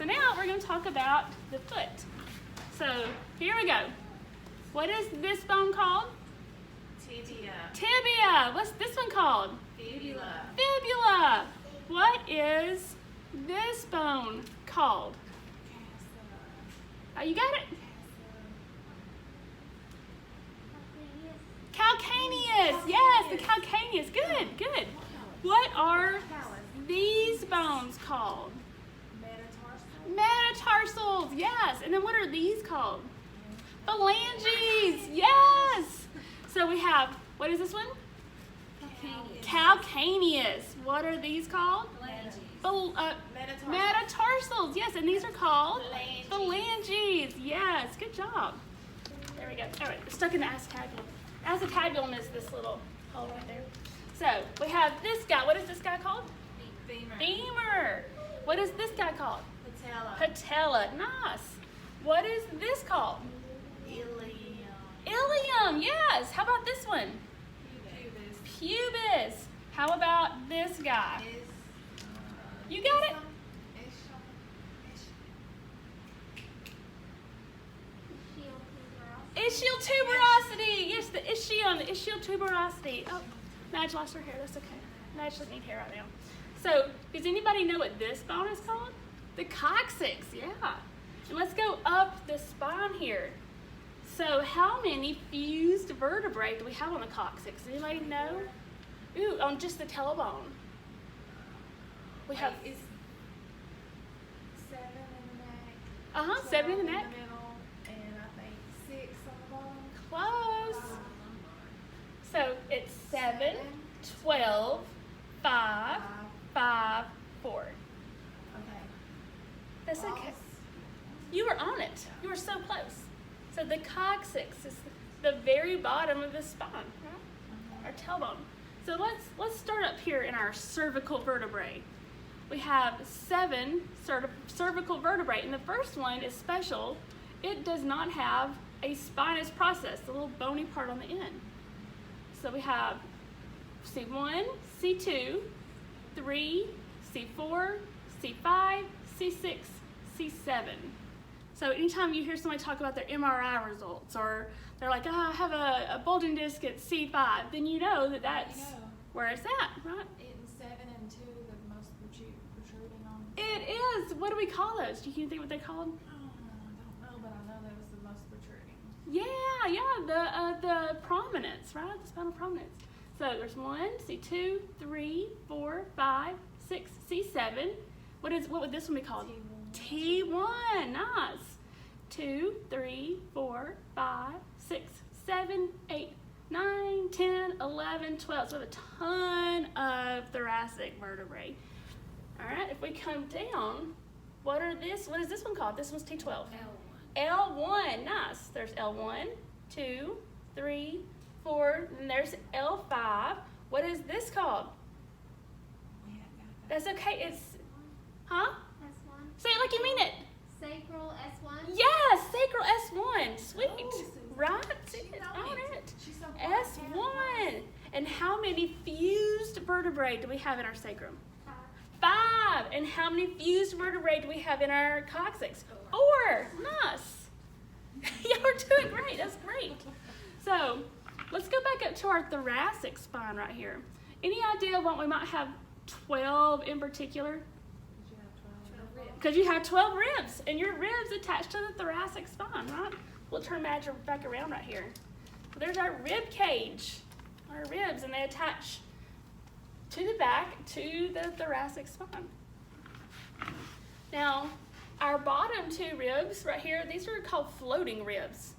now we're going to talk about the foot. So here we go. What is this bone called? Tibia. Tibia. What's this one called? Fibula. Fibula. What is this bone called? Oh, you got it? Calcaneus. Yes, the calcaneus. Good, good. What are these bones called? Metatarsals. Yes. And then what are these called? Phalanges. Yes. So we have, what is this one? Calcaneus. What are these called? Metatarsals. Yes, and these are called phalanges. Yes, good job. There we go. All right, we're stuck in the acetabulum. Acetabulum is this little hole right there. So we have this guy. What is this guy called? Femur. What is this guy called? Patella. Nice. What is this called? Ilium. Yes. How about this one? Pubis. How about this guy? You got it? Ischial tuberosity. Yes, the ischium, the ischial tuberosity. Oh, Madge lost her hair. That's okay. Madge doesn't need hair right now. So, does anybody know what this bone is called? The coccyx, yeah. And let's go up the spine here. So, how many fused vertebrae do we have on the coccyx? Does anybody know? Ooh, on just the tailbone. We have 7 in the neck. 7 in the neck. In the middle, and I think 6 on the bottom. Close. So it's 7, 12, 5, 5, 4. Okay. That's okay. You were on it. You were so close. So the coccyx is the very bottom of the spine, right? Our tailbone. So let's start up here in our cervical vertebrae. We have 7 cervical vertebrae, and the first one is special. It does not have a spinous process, the little bony part on the end. So we have C1, C2, 3, C4, C5, C6, C7. So anytime you hear somebody talk about their MRI results, or they're like, I have a bulging disc at C5, then you know that that's where it's at, right? 7 and 2, the most protruding on. It is. What do we call those? Do you think what they called? I don't know, but I know that was the most protruding. Yeah, the prominence, right? The spinal prominence. So there's 1, C2, 3, 4, 5, 6, C7. What would this one be called? T1. Nice. 2, 3, 4, 5, 6, 7, 8, 9, 10, 11, 12. So we have a ton of thoracic vertebrae. All right, if we come down, what is this one called? This one's T12. L1, nice. There's L1, 2, 3, 4, and there's L5. What is this called? That's okay, it's, huh? S1. Say it like you mean it. Sacral S1. Yes, sacral S1, sweet. Right? She's On it. She's so S1. And how many fused vertebrae do we have in our sacrum? 5. And how many fused vertebrae do we have in our coccyx? 4. Nice. Yeah, we're doing great. That's great. So let's go back up to our thoracic spine right here. Any idea what we might have 12 in particular? Because you have 12 ribs, and your ribs attached to the thoracic spine, right? We'll turn Madge back around right here. So there's our rib cage, our ribs, and they attach to the back to the thoracic spine. Now, our bottom 2 ribs right here, these are called floating ribs.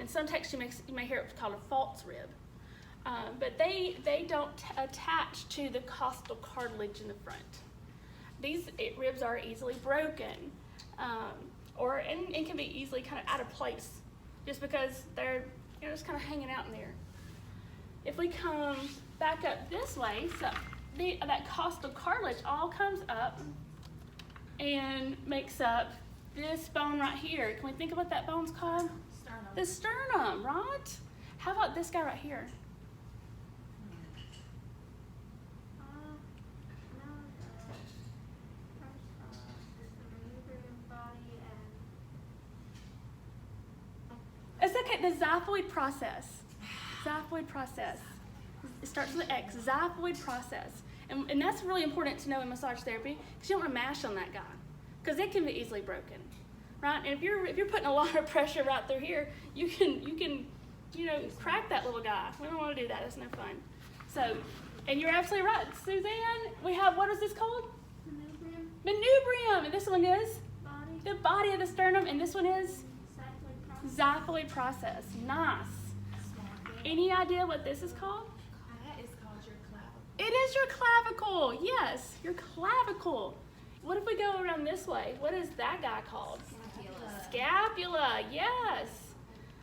In some texts you may hear it called a false rib. But they don't attach to the costal cartilage in the front. These ribs are easily broken, and can be easily kind of out of place, just because they're just kind of hanging out in there. If we come back up this way, so that costal cartilage all comes up and makes up this bone right here. Can we think of what that bone's called? Sternum. The sternum, right? How about this guy right here? it, the xiphoid process. Xiphoid process. It starts with an X, xiphoid process. And that's really important to know in massage therapy because you don't want to mash on that guy because it can be easily broken, right? And if you're putting a lot of pressure right through here, you can crack that little guy. We don't want to do that. It's no fun. So, and you're absolutely right, Suzanne. We have, what is this called? Manubrium. Manubrium. And this one is Body. the body of the sternum, and this one is Xiphoid process. xiphoid process. Nice. Any idea what this is called? That is called your clavicle. It is your clavicle. Yes, your clavicle. What if we go around this way? What is that guy called? Scapula. Scapula. Yes.